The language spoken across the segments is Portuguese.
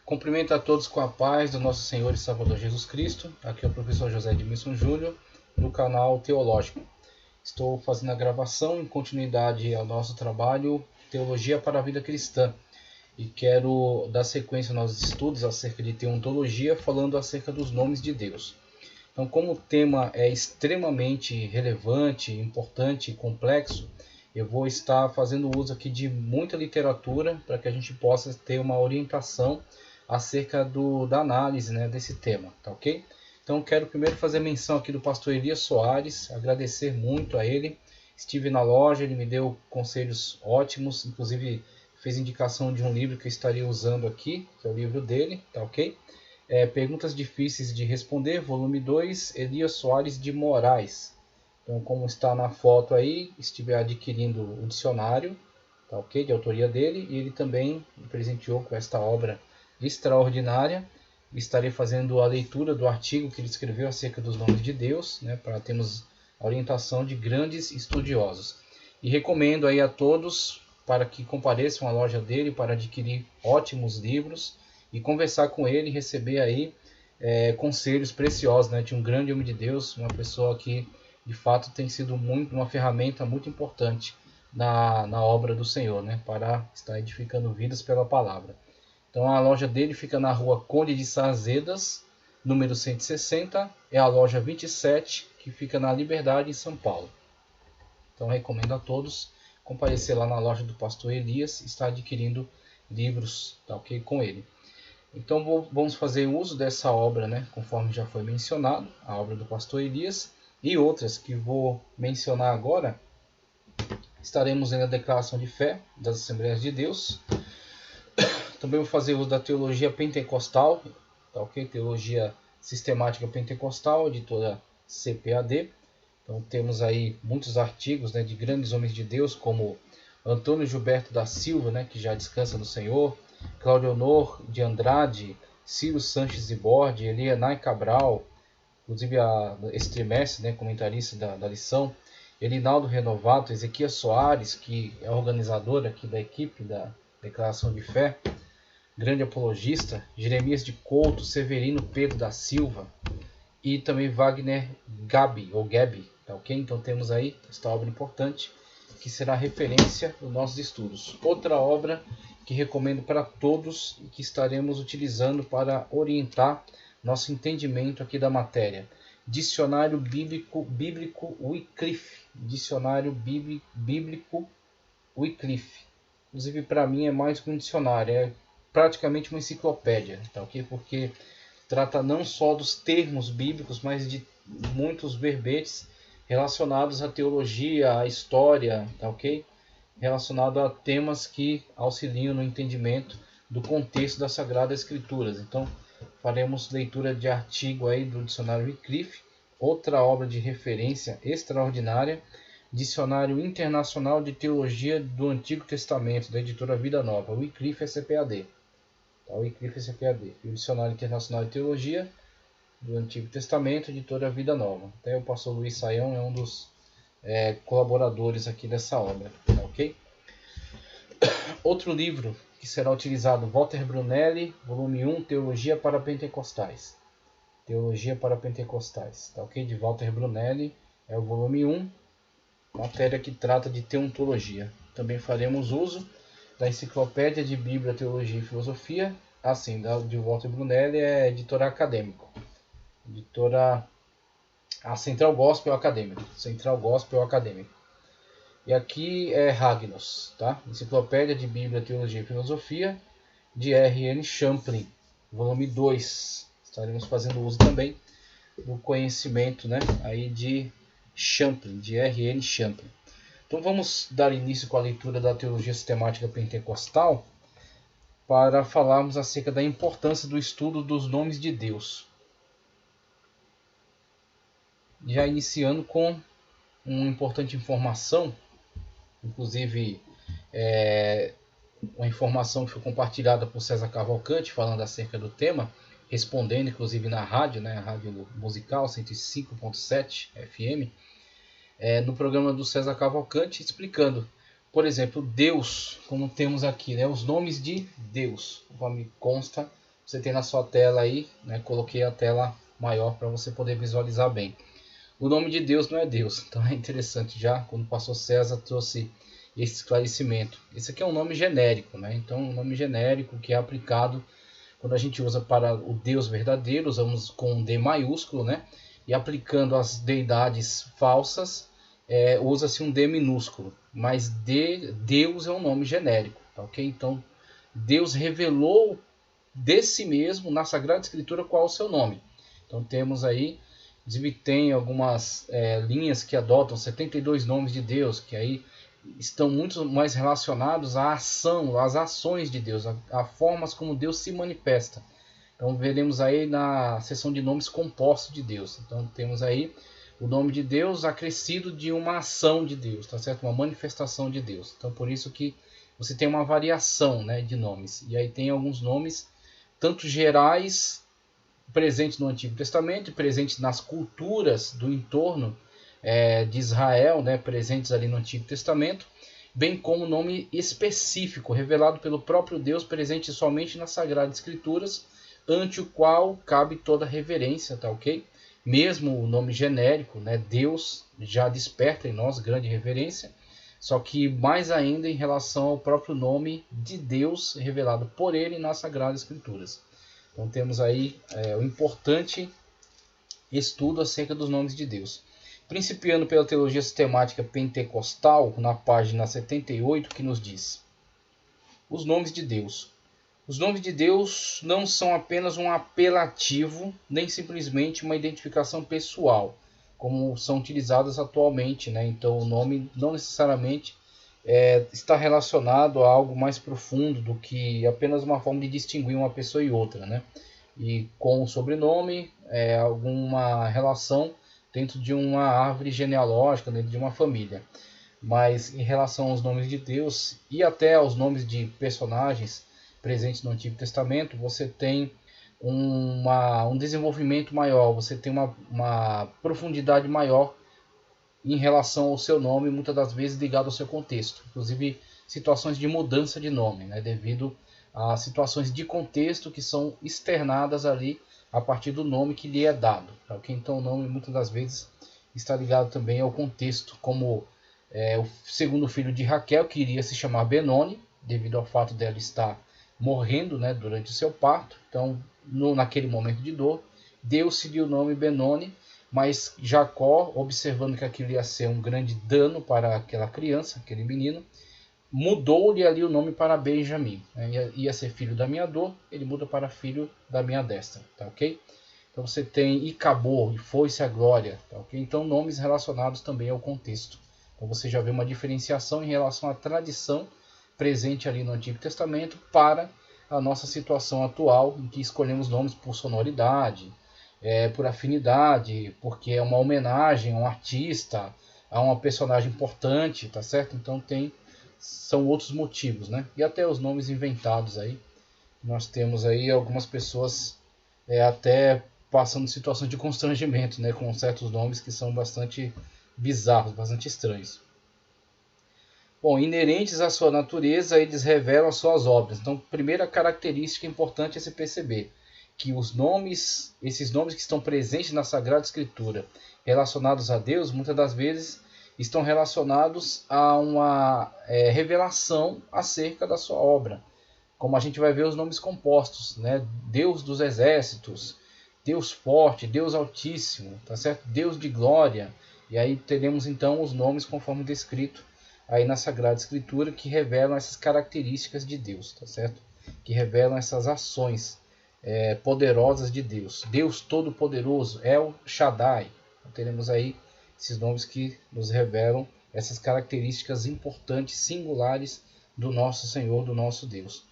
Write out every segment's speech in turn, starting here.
Cumprimento a todos com a paz do nosso Senhor e Salvador Jesus Cristo. Aqui é o professor José Edmilson Júnior, do canal Teológico. Estou fazendo a gravação em continuidade ao nosso trabalho Teologia para a Vida Cristã. E quero dar sequência aos estudos acerca de teontologia, falando acerca dos nomes de Deus. Então, como o tema é extremamente relevante, importante e complexo, eu vou estar fazendo uso aqui de muita literatura para que a gente possa ter uma orientação acerca da análise, desse tema, tá ok? Então quero primeiro fazer menção aqui do pastor Elias Soares, agradecer muito a ele. Estive na loja, ele me deu conselhos ótimos, inclusive fez indicação de um livro que eu estaria usando aqui, que é o livro dele, tá ok? Perguntas difíceis de responder, volume 2, Elias Soares de Moraes. Então, como está na foto aí, estive adquirindo o dicionário, tá ok? De autoria dele, e ele também me presenteou com esta obra extraordinária. Estarei fazendo a leitura do artigo que ele escreveu acerca dos nomes de Deus, para termos a orientação de grandes estudiosos. E recomendo aí a todos para que compareçam à loja dele para adquirir ótimos livros e conversar com ele e receber aí conselhos preciosos, de um grande homem de Deus, uma pessoa que de fato tem sido uma ferramenta muito importante na obra do Senhor, para estar edificando vidas pela palavra. Então a loja dele fica na rua Conde de Sarzedas, número 160, é a loja 27, que fica na Liberdade, em São Paulo. Então recomendo a todos comparecer lá na loja do pastor Elias e estar adquirindo livros, tá ok, com ele. Então vamos fazer uso dessa obra, conforme já foi mencionado, a obra do pastor Elias, e outras que vou mencionar agora. Estaremos na declaração de fé das Assembleias de Deus. Também vou fazer uso da teologia pentecostal, tá ok? Teologia sistemática pentecostal, editora CPAD. Então temos aí muitos artigos de grandes homens de Deus, como Antônio Gilberto da Silva, que já descansa no Senhor, Claudionor de Andrade, Ciro Sanches de Borde, Elianai Cabral, inclusive esse trimestre, comentarista da lição, Elinaldo Renovato, Ezequias Soares, que é organizador aqui da equipe da Declaração de Fé, grande apologista, Jeremias de Couto, Severino Pedro da Silva e também Wagner Gabi, tá ok? Então temos aí esta obra importante que será referência nos nossos estudos. Outra obra que recomendo para todos e que estaremos utilizando para orientar nosso entendimento aqui da matéria. Dicionário Bíblico Wycliffe. Dicionário Bíblico Wycliffe. Inclusive, para mim, é mais que um dicionário, é praticamente uma enciclopédia, tá ok? Porque trata não só dos termos bíblicos, mas de muitos verbetes relacionados à teologia, à história, tá ok? Relacionado a temas que auxiliam no entendimento do contexto das Sagradas Escrituras. Então, faremos leitura de artigo aí do Dicionário Wycliffe, outra obra de referência extraordinária, Dicionário Internacional de Teologia do Antigo Testamento, da editora Vida Nova, Wycliffe SPAD. Tá? Wycliffe SPAD. E o Dicionário Internacional de Teologia do Antigo Testamento, editora Vida Nova. Até o pastor Luiz Saião é um dos colaboradores aqui dessa obra. Tá, ok? Outro livro que será utilizado, Walter Brunelli, volume 1, Teologia para Pentecostais. Teologia para Pentecostais, tá ok? De Walter Brunelli, é o volume 1, matéria que trata de teontologia. Também faremos uso da Enciclopédia de Bíblia, Teologia e Filosofia, assim, de Walter Brunelli, é editora acadêmico. Editora a Central Gospel Acadêmico. Central Gospel Acadêmico. E aqui é Ragnos, tá? Enciclopédia de Bíblia, Teologia e Filosofia, de R.N. Champlin, volume 2. Estaremos fazendo uso também do conhecimento, aí de Champlin, de R.N. Champlin. Então vamos dar início com a leitura da Teologia Sistemática Pentecostal para falarmos acerca da importância do estudo dos nomes de Deus. Já iniciando com uma importante informação, inclusive uma informação que foi compartilhada por César Cavalcante, falando acerca do tema, respondendo inclusive na rádio, a rádio musical 105.7 FM, no programa do César Cavalcante, explicando, por exemplo, Deus, como temos aqui, os nomes de Deus, conforme consta você tem na sua tela aí, né? Coloquei a tela maior para você poder visualizar bem. O nome de Deus não é Deus, então é interessante já, quando o pastor César trouxe esse esclarecimento. Esse aqui é um nome genérico, né? Então um nome genérico que é aplicado quando a gente usa para o Deus verdadeiro, usamos com D maiúsculo, né? E aplicando as deidades falsas, usa-se um D minúsculo. Mas Deus é um nome genérico, tá ok? Então Deus revelou de si mesmo na Sagrada Escritura qual é o seu nome. Então temos aí, inclusive tem algumas linhas que adotam 72 nomes de Deus, que aí estão muito mais relacionados à ação, às ações de Deus, a formas como Deus se manifesta. Então veremos aí na seção de nomes compostos de Deus. Então temos aí o nome de Deus acrescido de uma ação de Deus, tá certo? Uma manifestação de Deus. Então por isso que você tem uma variação, né, de nomes. E aí tem alguns nomes tanto gerais presentes no Antigo Testamento, presentes nas culturas do entorno de Israel, né, presentes ali no Antigo Testamento, bem como nome específico, revelado pelo próprio Deus, presente somente nas Sagradas Escrituras, ante o qual cabe toda reverência, tá ok? Mesmo o nome genérico, né, Deus, já desperta em nós grande reverência, só que mais ainda em relação ao próprio nome de Deus revelado por ele nas Sagradas Escrituras. Então temos aí o importante estudo acerca dos nomes de Deus. Principiando pela teologia sistemática pentecostal, na página 78, que nos diz: os nomes de Deus. Os nomes de Deus não são apenas um apelativo, nem simplesmente uma identificação pessoal, como são utilizadas atualmente, né? Então o nome não necessariamente está relacionado a algo mais profundo do que apenas uma forma de distinguir uma pessoa e outra, né? E com o sobrenome, alguma relação dentro de uma árvore genealógica, dentro de uma família. Mas em relação aos nomes de Deus e até aos nomes de personagens presentes no Antigo Testamento, você tem um desenvolvimento maior, você tem uma profundidade maior em relação ao seu nome, muitas das vezes ligado ao seu contexto. Inclusive situações de mudança de nome, né, devido a situações de contexto que são externadas ali a partir do nome que lhe é dado. Tá? Então o nome muitas das vezes está ligado também ao contexto, como o segundo filho de Raquel, que iria se chamar Benoni, devido ao fato dela estar morrendo, né, durante o seu parto. Então naquele momento de dor, deu-se o nome Benoni, mas Jacó, observando que aquilo ia ser um grande dano para aquela criança, aquele menino, mudou-lhe ali o nome para Benjamim. Ia ser filho da minha dor, ele muda para filho da minha destra, tá ok? Então você tem Icabô, e foi-se a glória, tá ok? Então nomes relacionados também ao contexto. Então você já vê uma diferenciação em relação à tradição presente ali no Antigo Testamento para a nossa situação atual, em que escolhemos nomes por sonoridade, por afinidade, porque é uma homenagem a um artista, a uma personagem importante, tá certo? Então são outros motivos, né? E até os nomes inventados aí. Nós temos aí algumas pessoas até passando situações de constrangimento, né? Com certos nomes que são bastante bizarros, bastante estranhos. Bom, inerentes à sua natureza, eles revelam as suas obras. Então, primeira característica importante é se perceber que esses nomes que estão presentes na Sagrada Escritura, relacionados a Deus, muitas das vezes estão relacionados a uma revelação acerca da sua obra. Como a gente vai ver os nomes compostos, né? Deus dos exércitos, Deus forte, Deus altíssimo, tá certo? Deus de glória. E aí teremos então os nomes conforme descrito aí na Sagrada Escritura, que revelam essas características de Deus, tá certo? Que revelam essas ações poderosas de Deus. Deus Todo-Poderoso, El Shaddai. Então, teremos aí esses nomes que nos revelam essas características importantes, singulares do nosso Senhor, do nosso Deus.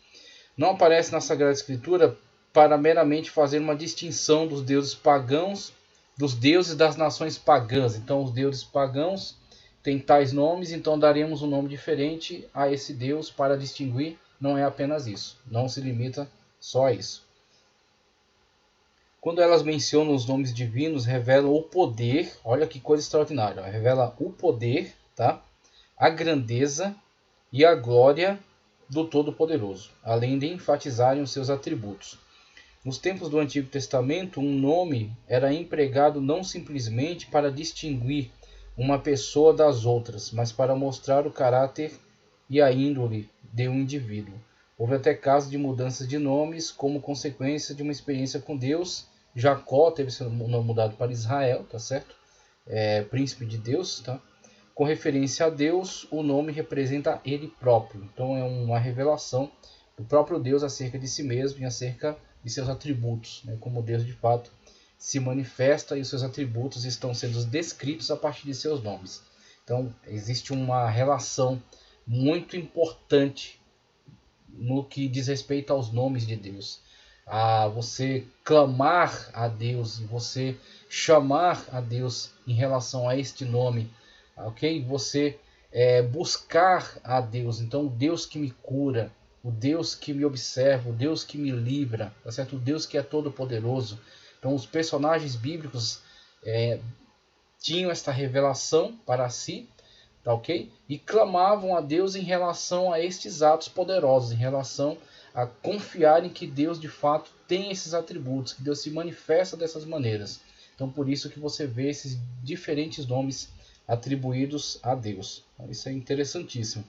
Não aparece na Sagrada Escritura para meramente fazer uma distinção dos deuses pagãos, dos deuses das nações pagãs. Então, os deuses pagãos têm tais nomes, então daremos um nome diferente a esse Deus para distinguir. Não é apenas isso, não se limita só a isso. Quando elas mencionam os nomes divinos, revelam o poder, olha que coisa extraordinária, revela o poder, tá? A grandeza e a glória do Todo-Poderoso, além de enfatizarem os seus atributos. Nos tempos do Antigo Testamento, um nome era empregado não simplesmente para distinguir uma pessoa das outras, mas para mostrar o caráter e a índole de um indivíduo. Houve até casos de mudanças de nomes como consequência de uma experiência com Deus. Jacó teve seu nome mudado para Israel, tá certo? Príncipe de Deus, tá? Com referência a Deus, o nome representa ele próprio. Então é uma revelação do próprio Deus acerca de si mesmo e acerca de seus atributos, né? Como Deus de fato se manifesta e os seus atributos estão sendo descritos a partir de seus nomes. Então existe uma relação muito importante no que diz respeito aos nomes de Deus. A você clamar a Deus e você chamar a Deus em relação a este nome, ok? Você buscar a Deus. Então, o Deus que me cura, o Deus que me observa, o Deus que me livra, tá certo? O Deus que é todo poderoso. Então, os personagens bíblicos tinham esta revelação para si, tá ok? E clamavam a Deus em relação a estes atos poderosos, em relação a confiar em que Deus de fato tem esses atributos, que Deus se manifesta dessas maneiras. Então por isso que você vê esses diferentes nomes atribuídos a Deus. Isso é interessantíssimo.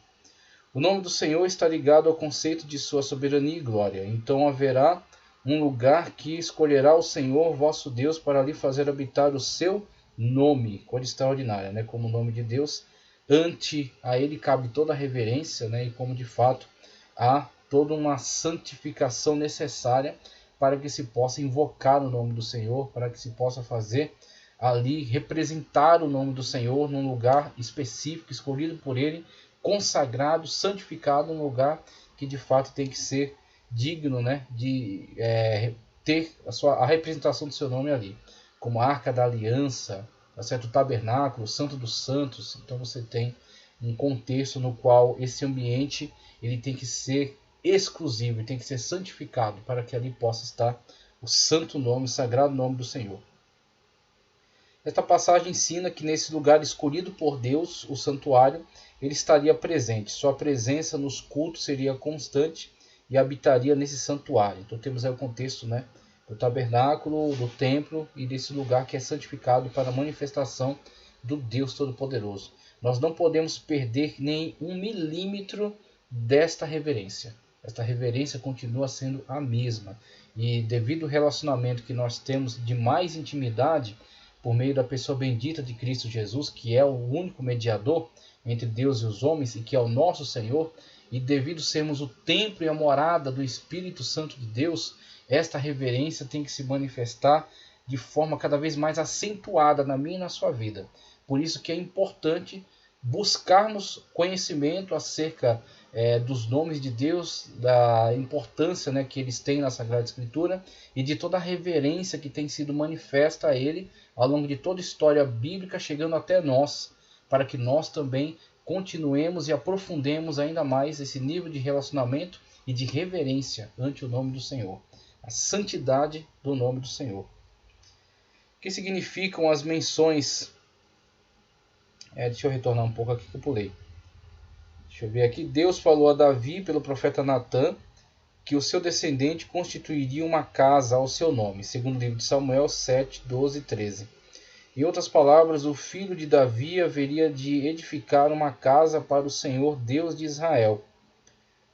O nome do Senhor está ligado ao conceito de sua soberania e glória. Então haverá um lugar que escolherá o Senhor vosso Deus para ali fazer habitar o seu nome. Coisa extraordinária, né? Como o nome de Deus, ante a ele cabe toda a reverência, né? E como de fato há toda uma santificação necessária para que se possa invocar o nome do Senhor, para que se possa fazer ali representar o nome do Senhor num lugar específico, escolhido por ele, consagrado, santificado, num lugar que de fato tem que ser digno, né, de ter a representação do seu nome ali, como a Arca da Aliança, tá certo? O Tabernáculo, o Santo dos Santos. Então você tem um contexto no qual esse ambiente ele tem que ser exclusivo, ele tem que ser santificado para que ali possa estar o santo nome, o sagrado nome do Senhor. Esta passagem ensina que nesse lugar escolhido por Deus, o santuário, ele estaria presente. Sua presença nos cultos seria constante e habitaria nesse santuário. Então temos aí o contexto, né, do tabernáculo, do templo e desse lugar que é santificado para a manifestação do Deus Todo-Poderoso. Nós não podemos perder nem 1 milímetro desta reverência. Esta reverência continua sendo a mesma. E devido ao relacionamento que nós temos de mais intimidade, por meio da pessoa bendita de Cristo Jesus, que é o único mediador entre Deus e os homens, e que é o nosso Senhor, e devido sermos o templo e a morada do Espírito Santo de Deus, esta reverência tem que se manifestar de forma cada vez mais acentuada na minha e na sua vida. Por isso que é importante buscarmos conhecimento acerca dos nomes de Deus, da importância, né, que eles têm na Sagrada Escritura e de toda a reverência que tem sido manifesta a Ele ao longo de toda a história bíblica, chegando até nós, para que nós também continuemos e aprofundemos ainda mais esse nível de relacionamento e de reverência ante o nome do Senhor, a santidade do nome do Senhor. O que significam as menções? Deixa eu retornar um pouco aqui que eu pulei. Deixa eu ver aqui. Deus falou a Davi pelo profeta Natã que o seu descendente constituiria uma casa ao seu nome, segundo o livro de Samuel 7, 12 e 13. Em outras palavras, o filho de Davi haveria de edificar uma casa para o Senhor Deus de Israel.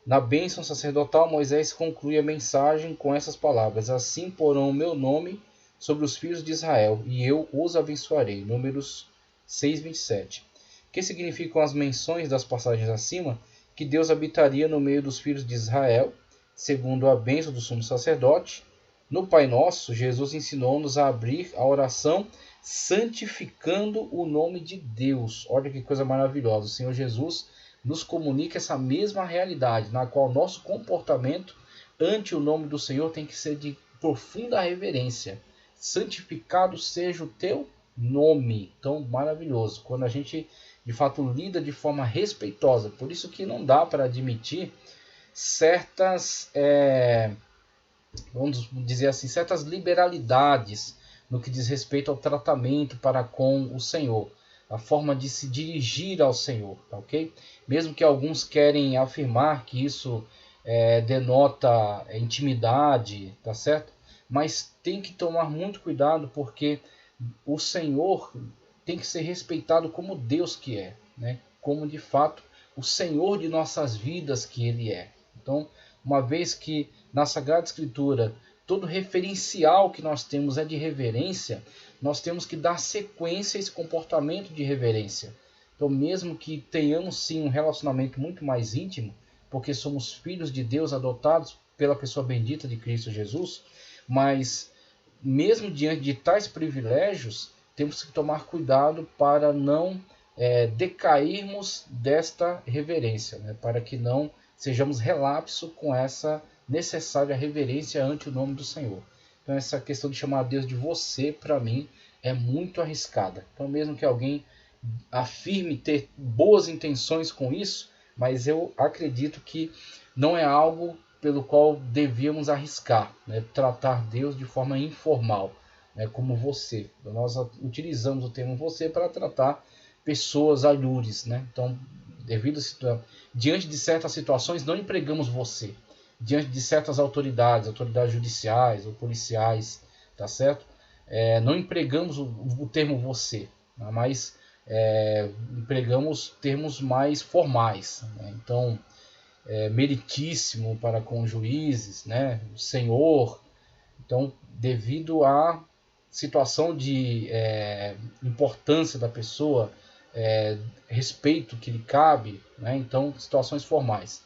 Na bênção sacerdotal, Moisés conclui a mensagem com essas palavras: assim porão o meu nome sobre os filhos de Israel, e eu os abençoarei. Números 6, 27. O que significam as menções das passagens acima? Que Deus habitaria no meio dos filhos de Israel, segundo a bênção do sumo sacerdote. No Pai Nosso, Jesus ensinou-nos a abrir a oração santificando o nome de Deus. Olha que coisa maravilhosa. O Senhor Jesus nos comunica essa mesma realidade, na qual nosso comportamento ante o nome do Senhor tem que ser de profunda reverência. Santificado seja o teu nome. Então, maravilhoso. Quando a gente, de fato, lida de forma respeitosa. Por isso que não dá para admitir certas, vamos dizer assim, certas liberalidades no que diz respeito ao tratamento para com o Senhor, a forma de se dirigir ao Senhor, tá ok? Mesmo que alguns querem afirmar que isso denota intimidade, tá certo? mas tem que tomar muito cuidado, porque o Senhor tem que ser respeitado como Deus que é, né? Como de fato o Senhor de nossas vidas que Ele é. Então, uma vez que na Sagrada Escritura todo referencial que nós temos é de reverência, nós temos que dar sequência a esse comportamento de reverência. Então, mesmo que tenhamos sim um relacionamento muito mais íntimo, porque somos filhos de Deus adotados pela pessoa bendita de Cristo Jesus, mas mesmo diante de tais privilégios, temos que tomar cuidado para não decairmos desta reverência, né? Para que não sejamos relapso com essa necessária reverência ante o nome do Senhor. Então essa questão de chamar a Deus de você, para mim, é muito arriscada. Então mesmo que alguém afirme ter boas intenções com isso, mas eu acredito que não é algo pelo qual devíamos arriscar, né? Tratar Deus de forma informal, né? Como você. Nós utilizamos o termo você para tratar pessoas alhures, né? Então, diante de certas situações, não empregamos você. Diante de certas autoridades judiciais ou policiais, tá certo? Não empregamos o termo você, mas empregamos termos mais formais, né? Então, meritíssimo para com juízes, né? Senhor. Então, devido à situação de importância da pessoa, respeito que lhe cabe, né? Então, situações formais.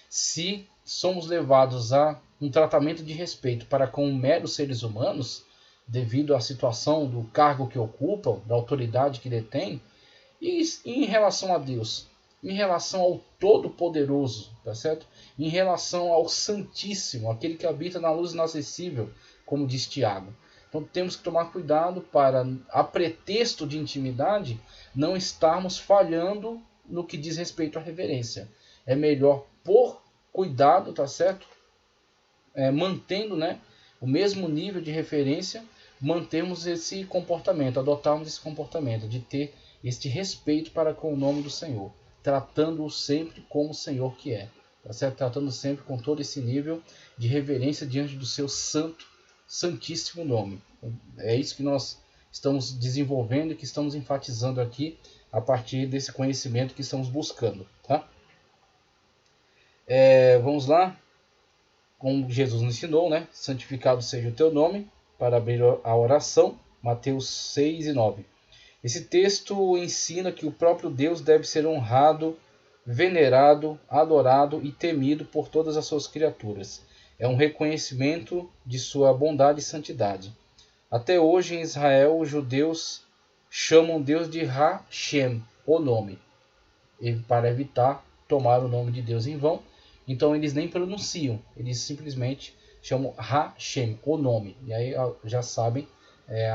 Se somos levados a um tratamento de respeito para com meros seres humanos, devido à situação do cargo que ocupam, da autoridade que detêm, e em relação a Deus, em relação ao Todo-Poderoso, tá certo? Em relação ao Santíssimo, aquele que habita na luz inacessível, como diz Tiago. Então temos que tomar cuidado para, a pretexto de intimidade, não estarmos falhando no que diz respeito à reverência. É melhor, por cuidado, tá certo? Mantendo, né, o mesmo nível de referência, mantermos esse comportamento, adotarmos esse comportamento de ter este respeito para com o nome do Senhor, tratando-o sempre como o Senhor que é, tá certo? Tratando sempre com todo esse nível de reverência diante do seu santíssimo nome. É isso que nós estamos desenvolvendo e que estamos enfatizando aqui a partir desse conhecimento que estamos buscando, tá? Vamos lá, como Jesus nos ensinou, né? Santificado seja o teu nome, para abrir a oração, Mateus 6 e 9. Esse texto ensina que o próprio Deus deve ser honrado, venerado, adorado e temido por todas as suas criaturas. É um reconhecimento de sua bondade e santidade. Até hoje em Israel, os judeus chamam Deus de Hashem, o nome, para evitar tomar o nome de Deus em vão. Então eles nem pronunciam, eles simplesmente chamam Hashem, o nome. E aí já sabem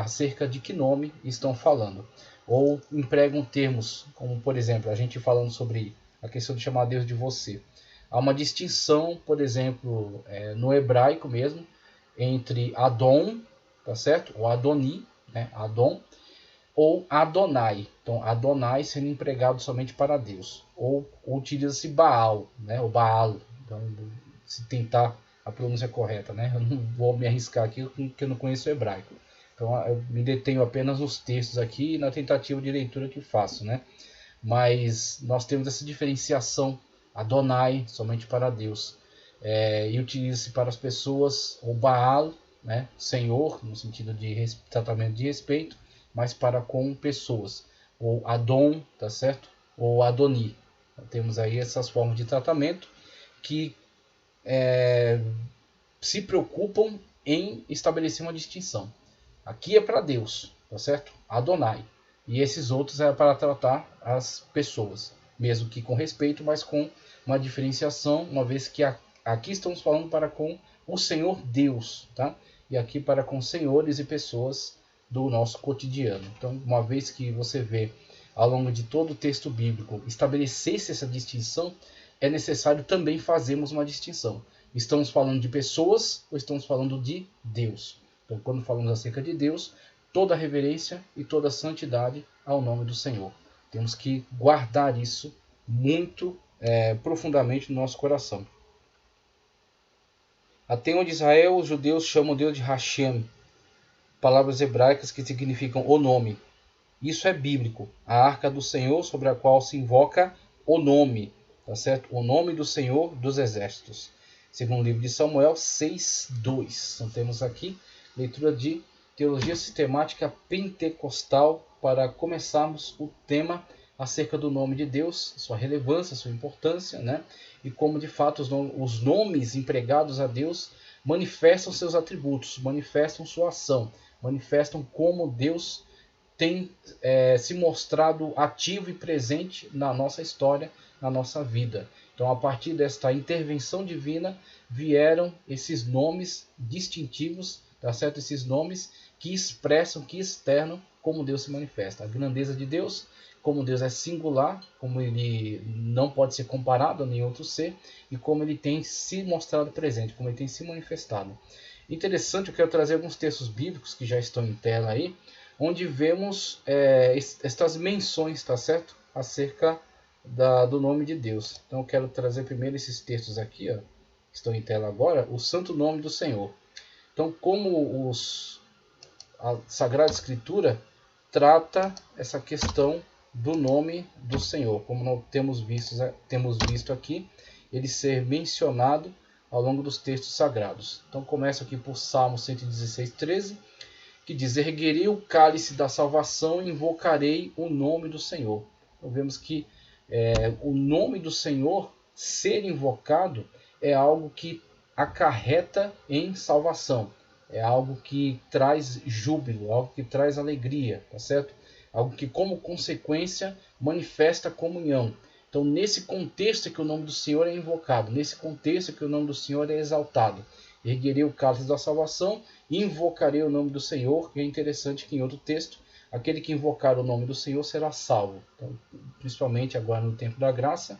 acerca de que nome estão falando. Ou empregam termos, como por exemplo, a gente falando sobre a questão de chamar Deus de você. Há uma distinção, por exemplo, no hebraico mesmo, entre Adon, tá certo? Ou Adoni, né? Adon, ou Adonai. Então, Adonai sendo empregado somente para Deus. Ou utiliza-se Baal, né? O Baal. Então, se tentar a pronúncia correta, né? Eu não vou me arriscar aqui porque eu não conheço o hebraico. Então, eu me detenho apenas nos textos aqui e na tentativa de leitura que faço, né? Mas nós temos essa diferenciação, Adonai, somente para Deus. E utiliza-se para as pessoas o Baal, né? Senhor, no sentido de tratamento de respeito, mas para com pessoas. Ou Adon, tá certo? Ou Adoni. Então, temos aí essas formas de tratamento que se preocupam em estabelecer uma distinção. Aqui é para Deus, tá certo? Adonai. E esses outros é para tratar as pessoas, mesmo que com respeito, mas com uma diferenciação, uma vez que aqui estamos falando para com o Senhor Deus, tá? E aqui para com senhores e pessoas do nosso cotidiano. Então, uma vez que você vê ao longo de todo o texto bíblico estabelecesse essa distinção, é necessário também fazermos uma distinção. Estamos falando de pessoas ou estamos falando de Deus? Então, quando falamos acerca de Deus, toda reverência e toda santidade ao nome do Senhor. Temos que guardar isso muito profundamente no nosso coração. Até onde Israel, os judeus chamam Deus de Hashem, palavras hebraicas que significam o nome. Isso é bíblico. A arca do Senhor, sobre a qual se invoca o nome, tá certo? O nome do Senhor dos exércitos. Segundo o livro de Samuel 6:2. Então temos aqui leitura de teologia sistemática pentecostal para começarmos o tema acerca do nome de Deus, sua relevância, sua importância, né? E como de fato os nomes empregados a Deus manifestam seus atributos, manifestam sua ação, manifestam como Deus tem se mostrado ativo e presente na nossa história, na nossa vida. Então, a partir desta intervenção divina, vieram esses nomes distintivos, tá certo? Esses nomes que expressam, que externam como Deus se manifesta. A grandeza de Deus, como Deus é singular, como ele não pode ser comparado a nenhum outro ser, e como ele tem se mostrado presente, como ele tem se manifestado. Interessante, eu quero trazer alguns textos bíblicos que já estão em tela aí, onde vemos estas menções, tá certo? Acerca do nome de Deus. Então eu quero trazer primeiro esses textos aqui, ó, que estão em tela agora, o santo nome do Senhor. Então, como a Sagrada Escritura trata essa questão do nome do Senhor, como nós temos visto aqui, ele ser mencionado ao longo dos textos sagrados. Então começo aqui por Salmo 116:13, que diz: erguerei o cálice da salvação e invocarei o nome do Senhor. Então vemos que o nome do Senhor ser invocado é algo que acarreta em salvação, é algo que traz júbilo, algo que traz alegria, tá certo? Algo que como consequência manifesta comunhão. Então nesse contexto que o nome do Senhor é invocado, nesse contexto que o nome do Senhor é exaltado, erguerei o cálice da salvação e invocarei o nome do Senhor. E é interessante que em outro texto, aquele que invocar o nome do Senhor será salvo. Então, principalmente agora no tempo da graça,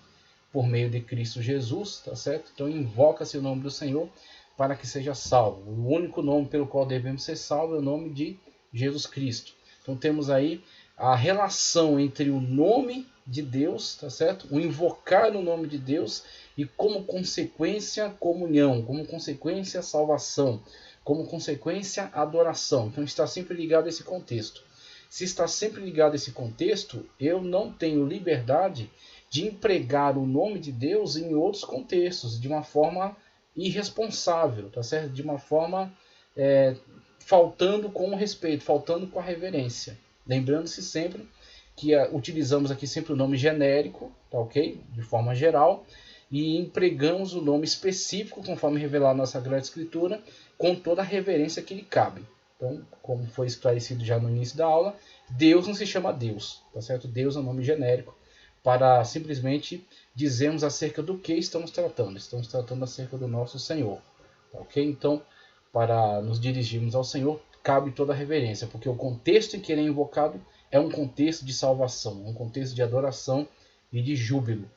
por meio de Cristo Jesus, tá certo? Então invoca-se o nome do Senhor para que seja salvo. O único nome pelo qual devemos ser salvos é o nome de Jesus Cristo. Então temos aí a relação entre o nome de Deus, tá certo? O invocar o nome de Deus e como consequência comunhão, como consequência salvação, como consequência adoração. Então está sempre ligado a esse contexto. Se está sempre ligado a esse contexto, eu não tenho liberdade de empregar o nome de Deus em outros contextos, de uma forma irresponsável, tá certo? De uma forma faltando com o respeito, faltando com a reverência. Lembrando-se sempre que utilizamos aqui sempre o nome genérico, tá ok? De forma geral, e empregamos o nome específico, conforme revelado na Sagrada Escritura, com toda a reverência que lhe cabe. Então, como foi esclarecido já no início da aula, Deus não se chama Deus, tá certo? Deus é um nome genérico para simplesmente dizermos acerca do que estamos tratando. Estamos tratando acerca do nosso Senhor, tá ok? Então, para nos dirigirmos ao Senhor, cabe toda a reverência, porque o contexto em que ele é invocado é um contexto de salvação, um contexto de adoração e de júbilo.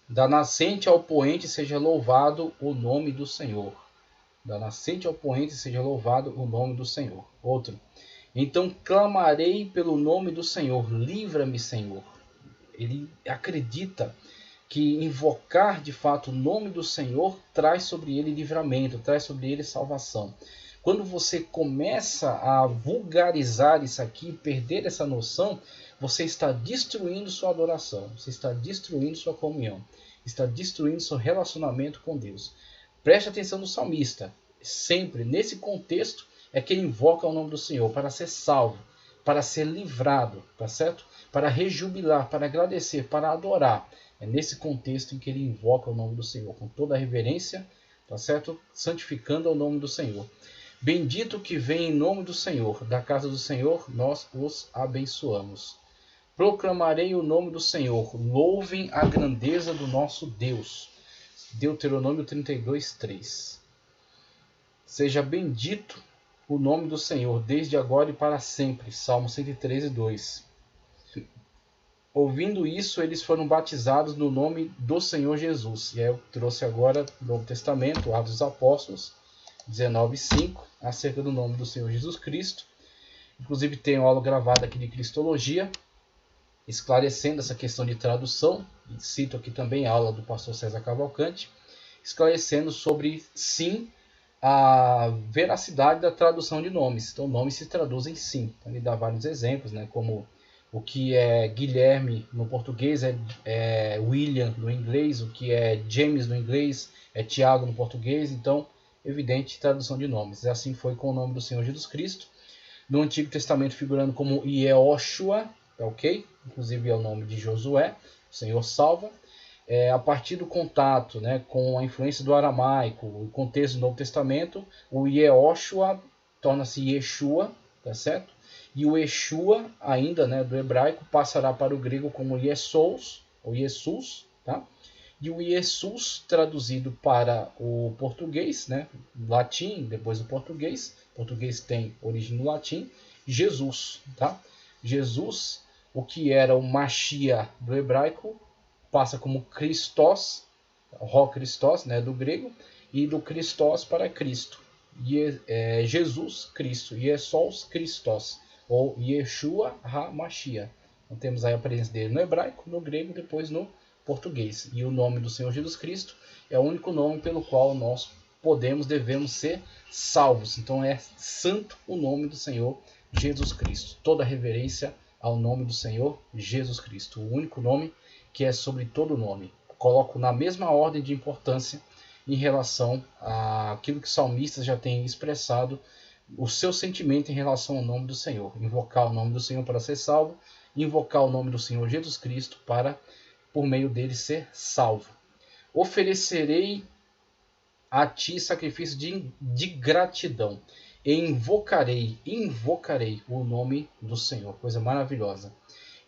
Da nascente ao poente seja louvado o nome do Senhor. Da nascente ao poente seja louvado o nome do Senhor. Outro. Então clamarei pelo nome do Senhor. Livra-me, Senhor. Ele acredita que invocar de fato o nome do Senhor traz sobre ele livramento, traz sobre ele salvação. Quando você começa a vulgarizar isso aqui, perder essa noção, você está destruindo sua adoração, você está destruindo sua comunhão, está destruindo seu relacionamento com Deus. Preste atenção no salmista. Sempre nesse contexto é que ele invoca o nome do Senhor para ser salvo, para ser livrado, tá certo? Para rejubilar, para agradecer, para adorar. É nesse contexto em que ele invoca o nome do Senhor, com toda a reverência, tá certo? Santificando o nome do Senhor. Bendito que vem em nome do Senhor, da casa do Senhor nós os abençoamos. Proclamarei o nome do Senhor, louvem a grandeza do nosso Deus. Deuteronômio 32:3. Seja bendito o nome do Senhor, desde agora e para sempre. Salmo 113:2. Ouvindo isso, eles foram batizados no nome do Senhor Jesus. E aí eu trouxe agora o Novo Testamento, Atos dos Apóstolos, 19:5, acerca do nome do Senhor Jesus Cristo. Inclusive tem uma aula gravada aqui de Cristologia, esclarecendo essa questão de tradução. Cito aqui também a aula do pastor César Cavalcante. esclarecendo sobre, sim, a veracidade da tradução de nomes. Então, nomes se traduzem sim. Então, ele dá vários exemplos, né, como o que é Guilherme no português é William no inglês, o que é James no inglês é Tiago no português. Então, evidente tradução de nomes. E assim foi com o nome do Senhor Jesus Cristo. No Antigo Testamento figurando como Yehoshua, ok? Inclusive é o nome de Josué, o Senhor salva. A partir do contato, né, com a influência do aramaico, o contexto do Novo Testamento, o Yehoshua torna-se Yeshua, tá certo? E o Yeshua, ainda, né, do hebraico, passará para o grego como Jesus, ou Jesus, tá? E o Jesus, traduzido para o português, né, latim, depois o português tem origem no latim, Jesus, tá? Jesus, o que era o Mashiach do hebraico, passa como Christos, Ró Christos, né, do grego, e do Christos para Cristo. Jesus Cristo, Jesus Christos, ou Yeshua HaMashiach. Então temos aí a presença dele no hebraico, no grego, depois no português. E o nome do Senhor Jesus Cristo é o único nome pelo qual nós devemos ser salvos. Então é santo o nome do Senhor Jesus Cristo. Toda reverência ao nome do Senhor Jesus Cristo. O único nome que é sobre todo nome. Coloco na mesma ordem de importância em relação àquilo que os salmistas já têm expressado, o seu sentimento em relação ao nome do Senhor. Invocar o nome do Senhor para ser salvo, invocar o nome do Senhor Jesus Cristo para, por meio dele, ser salvo. Oferecerei a ti sacrifício de gratidão. E invocarei o nome do Senhor. Coisa maravilhosa.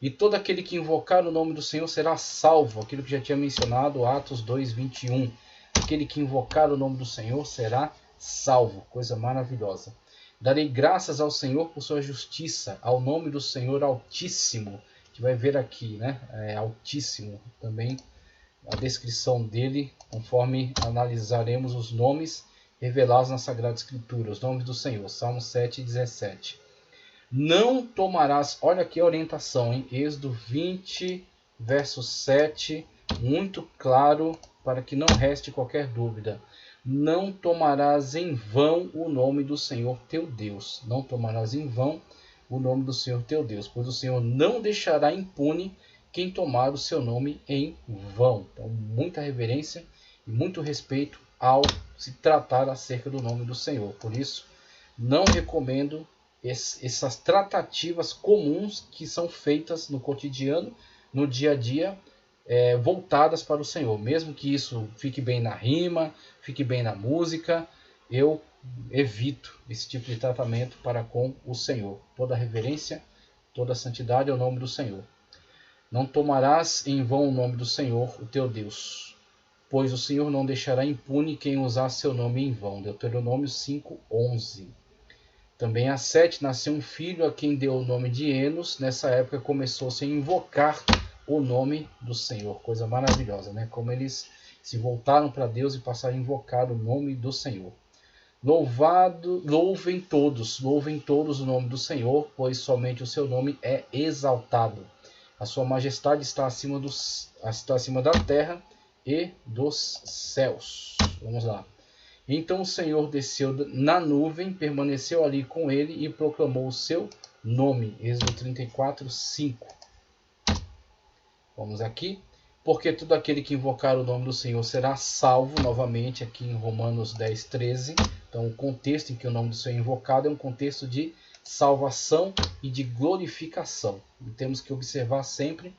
E todo aquele que invocar o nome do Senhor será salvo. Aquilo que já tinha mencionado, Atos 2:21. Aquele que invocar o nome do Senhor será salvo. Coisa maravilhosa. Darei graças ao Senhor por sua justiça, ao nome do Senhor Altíssimo. A gente vai ver aqui, né? Altíssimo também. A descrição dele, conforme analisaremos os nomes revelados na Sagrada Escritura, os nomes do Senhor. Salmo 7:17. Não tomarás, olha aqui a orientação, hein? Êxodo 20, verso 7, muito claro para que não reste qualquer dúvida. Não tomarás em vão o nome do Senhor teu Deus. Não tomarás em vão o nome do Senhor teu Deus, pois o Senhor não deixará impune quem tomar o seu nome em vão. Então, muita reverência e muito respeito ao se tratar acerca do nome do Senhor. Por isso, não recomendo essas tratativas comuns que são feitas no cotidiano, no dia a dia, voltadas para o Senhor. Mesmo que isso fique bem na rima, fique bem na música, eu evito esse tipo de tratamento para com o Senhor. Toda reverência, toda santidade ao nome do Senhor. Não tomarás em vão o nome do Senhor, o teu Deus, pois o Senhor não deixará impune quem usar seu nome em vão. Deuteronômio 5:11. Também a Sete nasceu um filho a quem deu o nome de Enos. Nessa época começou-se a invocar o nome do Senhor. Coisa maravilhosa, né? Como eles se voltaram para Deus e passaram a invocar o nome do Senhor. Louvem todos o nome do Senhor, pois somente o seu nome é exaltado. A sua majestade está acima da terra e dos céus. Vamos lá. Então o Senhor desceu na nuvem, permaneceu ali com ele e proclamou o seu nome. Êxodo 34:5. Vamos aqui. Porque todo aquele que invocar o nome do Senhor será salvo, novamente aqui em Romanos 10:13. Então o contexto em que o nome do Senhor é invocado é um contexto de salvação e de glorificação. E temos que observar sempre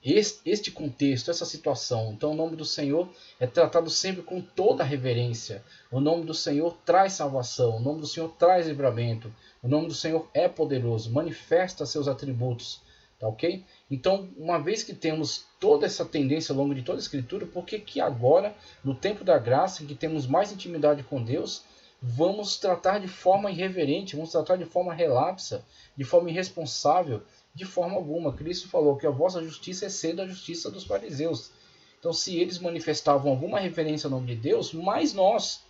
este contexto, essa situação. Então o nome do Senhor é tratado sempre com toda a reverência. O nome do Senhor traz salvação, o nome do Senhor traz livramento, o nome do Senhor é poderoso, manifesta seus atributos, tá ok? Então, uma vez que temos toda essa tendência ao longo de toda a Escritura, por que agora, no tempo da graça, em que temos mais intimidade com Deus, vamos tratar de forma irreverente, vamos tratar de forma relapsa, de forma irresponsável? De forma alguma. Cristo falou que a vossa justiça excede a justiça dos fariseus. Então, se eles manifestavam alguma reverência ao nome de Deus, mais nós,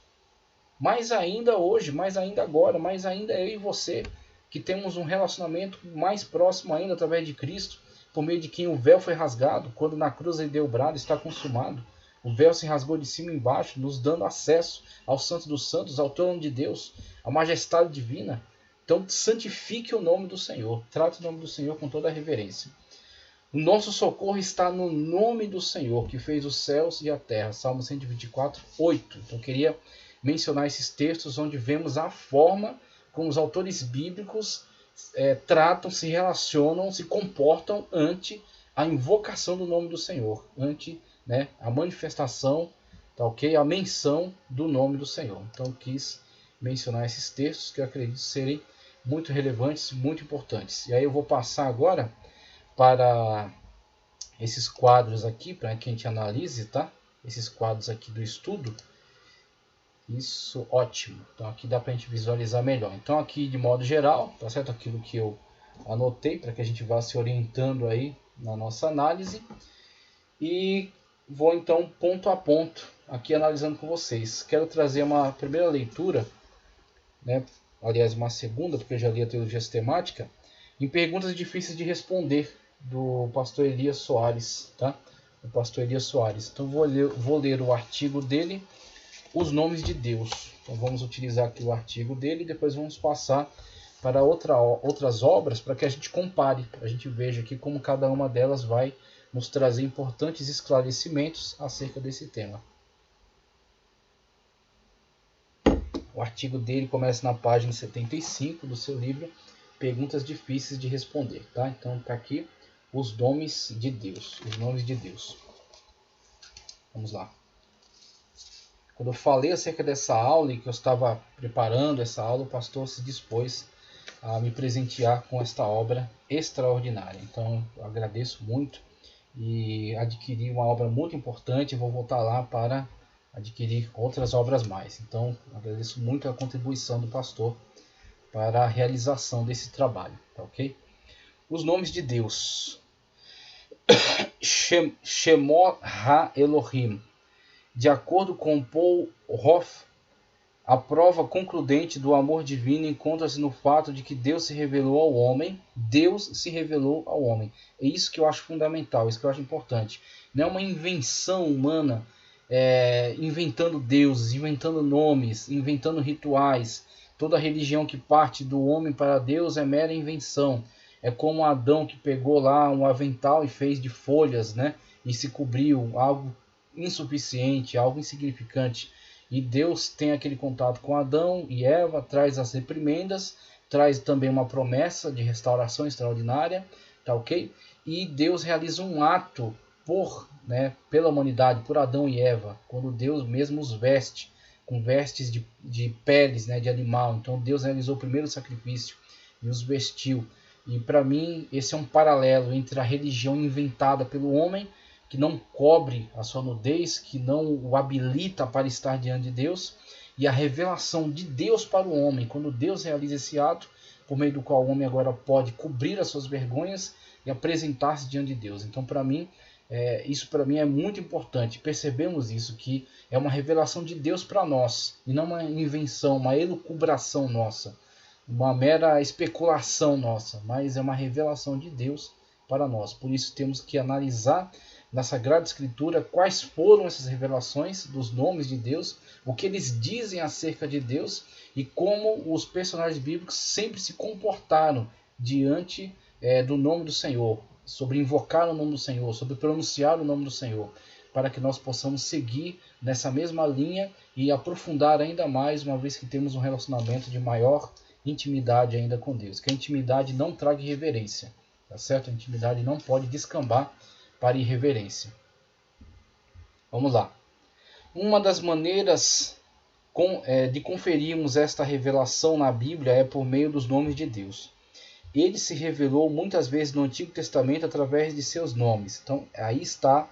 mais ainda hoje, mais ainda agora, mais ainda eu e você, que temos um relacionamento mais próximo ainda através de Cristo, por meio de quem o véu foi rasgado, quando na cruz ele deu o brado, está consumado. O véu se rasgou de cima e embaixo, nos dando acesso ao Santo dos Santos, ao trono de Deus, à majestade divina. Então santifique o nome do Senhor, trate o nome do Senhor com toda a reverência. O nosso socorro está no nome do Senhor, que fez os céus e a terra. Salmo 124, 8. Então eu queria mencionar esses textos onde vemos a forma como os autores bíblicos tratam, se relacionam, se comportam ante a invocação do nome do Senhor, ante a manifestação, tá ok? A menção do nome do Senhor. Então eu quis mencionar esses textos que eu acredito serem muito relevantes, muito importantes. E aí eu vou passar agora para esses quadros aqui, para que a gente analise, tá? Esses quadros aqui do estudo. Isso, ótimo. Então aqui dá para a gente visualizar melhor. Então aqui de modo geral, tá certo? Aquilo que eu anotei para que a gente vá se orientando aí na nossa análise. E vou então ponto a ponto aqui analisando com vocês. Quero trazer uma primeira leitura, aliás uma segunda, porque eu já li a teologia sistemática, em perguntas difíceis de responder, do pastor Elias Soares, tá? O pastor Elias Soares. Então vou ler o artigo dele, Os Nomes de Deus. Então vamos utilizar aqui o artigo dele e depois vamos passar para outras obras para que a gente compare, a gente veja aqui como cada uma delas vai nos trazer importantes esclarecimentos acerca desse tema. O artigo dele começa na página 75 do seu livro Perguntas Difíceis de Responder, tá? Então está aqui os nomes de Deus, os nomes de Deus. Vamos lá. Quando eu falei acerca dessa aula e que eu estava preparando essa aula, o pastor se dispôs a me presentear com esta obra extraordinária. Então eu agradeço muito e adquiri uma obra muito importante. Vou voltar lá para adquirir outras obras mais. Então agradeço muito a contribuição do pastor para a realização desse trabalho, tá ok? Os nomes de Deus. Shemot Ha-Elohim. De acordo com Paul Hoff, a prova concludente do amor divino encontra-se no fato de que Deus se revelou ao homem. Deus se revelou ao homem. É isso que eu acho fundamental, isso que eu acho importante. Não é uma invenção humana, inventando deuses, inventando nomes, inventando rituais. Toda religião que parte do homem para Deus é mera invenção. É como Adão que pegou lá um avental e fez de folhas, e se cobriu, algo insuficiente, algo insignificante. E Deus tem aquele contato com Adão e Eva, traz as reprimendas, traz também uma promessa de restauração extraordinária, tá ok? E Deus realiza um ato pela humanidade, por Adão e Eva, quando Deus mesmo os veste, com vestes de peles, de animal. Então Deus realizou o primeiro sacrifício e os vestiu. E para mim esse é um paralelo entre a religião inventada pelo homem, que não cobre a sua nudez, que não o habilita para estar diante de Deus, e a revelação de Deus para o homem, quando Deus realiza esse ato, por meio do qual o homem agora pode cobrir as suas vergonhas e apresentar-se diante de Deus. Então, para mim, isso para mim é muito importante. Percebemos isso, que é uma revelação de Deus para nós, e não uma invenção, uma elucubração nossa, uma mera especulação nossa, mas é uma revelação de Deus para nós. Por isso temos que analisar na Sagrada Escritura quais foram essas revelações dos nomes de Deus, o que eles dizem acerca de Deus e como os personagens bíblicos sempre se comportaram diante do nome do Senhor, sobre invocar o nome do Senhor, sobre pronunciar o nome do Senhor, para que nós possamos seguir nessa mesma linha e aprofundar ainda mais, uma vez que temos um relacionamento de maior intimidade ainda com Deus. Que a intimidade não traga irreverência, tá certo? A intimidade não pode descambar para irreverência. Vamos lá. Uma das maneiras de conferirmos esta revelação na Bíblia é por meio dos nomes de Deus. Ele se revelou muitas vezes no Antigo Testamento através de seus nomes. Então aí está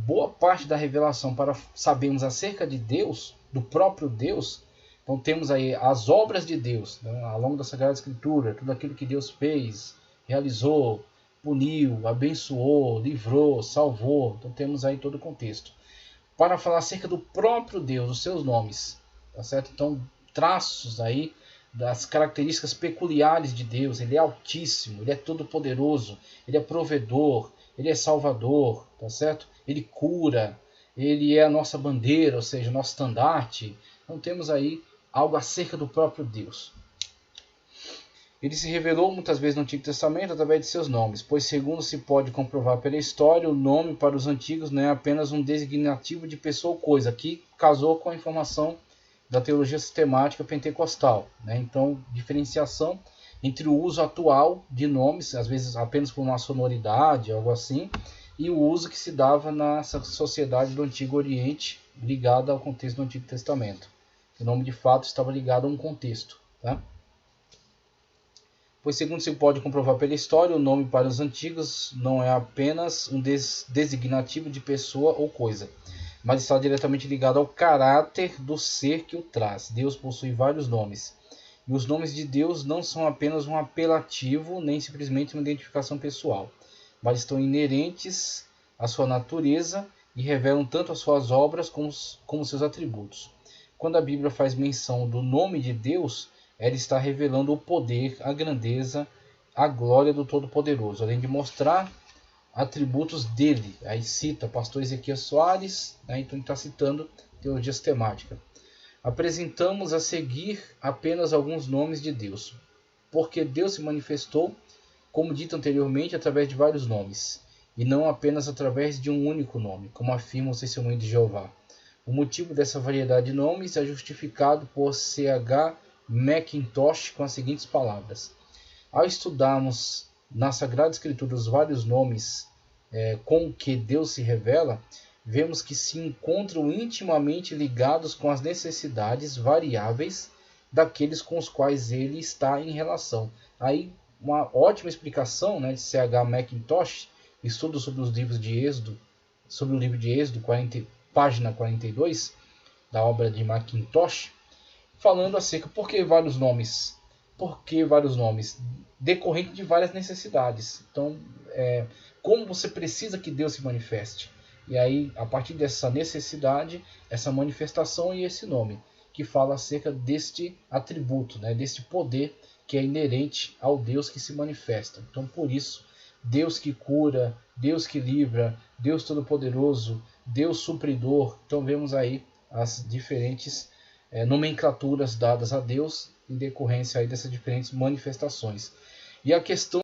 boa parte da revelação para sabermos acerca de Deus, do próprio Deus. Então temos aí as obras de Deus, ao longo da Sagrada Escritura, tudo aquilo que Deus fez, realizou, puniu, abençoou, livrou, salvou. Então temos aí todo o contexto. Para falar acerca do próprio Deus, os seus nomes, tá certo? Então traços aí das características peculiares de Deus. Ele é altíssimo, ele é todo poderoso, ele é provedor, ele é salvador, tá certo? Ele cura, ele é a nossa bandeira, ou seja, nosso estandarte. Então temos aí algo acerca do próprio Deus. Ele se revelou muitas vezes no Antigo Testamento através de seus nomes, pois segundo se pode comprovar pela história, o nome para os antigos não é apenas um designativo de pessoa ou coisa, que casou com a informação da teologia sistemática pentecostal. Então, diferenciação entre o uso atual de nomes, às vezes apenas por uma sonoridade, algo assim, e o uso que se dava na sociedade do Antigo Oriente, ligada ao contexto do Antigo Testamento. O nome de fato estava ligado a um contexto. Tá? Pois segundo se pode comprovar pela história, o nome para os antigos não é apenas um designativo de pessoa ou coisa, mas está diretamente ligado ao caráter do ser que o traz. Deus possui vários nomes. E os nomes de Deus não são apenas um apelativo, nem simplesmente uma identificação pessoal, mas estão inerentes à sua natureza e revelam tanto as suas obras como seus atributos. Quando a Bíblia faz menção do nome de Deus, ela está revelando o poder, a grandeza, a glória do Todo-Poderoso, além de mostrar atributos dele. Aí cita o pastor Ezequiel Soares, então ele está citando teologia sistemática. Apresentamos a seguir apenas alguns nomes de Deus, porque Deus se manifestou, como dito anteriormente, através de vários nomes, e não apenas através de um único nome, como afirma o Testemunho de Jeová. O motivo dessa variedade de nomes é justificado por C.H. Mackintosh com as seguintes palavras: ao estudarmos na Sagrada Escritura os vários nomes com que Deus se revela, vemos que se encontram intimamente ligados com as necessidades variáveis daqueles com os quais ele está em relação. Aí uma ótima explicação, de C.H. Mackintosh, estudo sobre os livros de Êxodo, sobre o livro de Êxodo, página 42, da obra de Mackintosh, falando acerca por que vários nomes. Por que vários nomes? Decorrente de várias necessidades. Então, como você precisa que Deus se manifeste? E aí, a partir dessa necessidade, essa manifestação e esse nome, que fala acerca deste atributo, deste poder que é inerente ao Deus que se manifesta. Então, por isso, Deus que cura, Deus que livra, Deus Todo-Poderoso, Deus Supridor. Então, vemos aí as diferentes nomenclaturas dadas a Deus em decorrência aí dessas diferentes manifestações. E a questão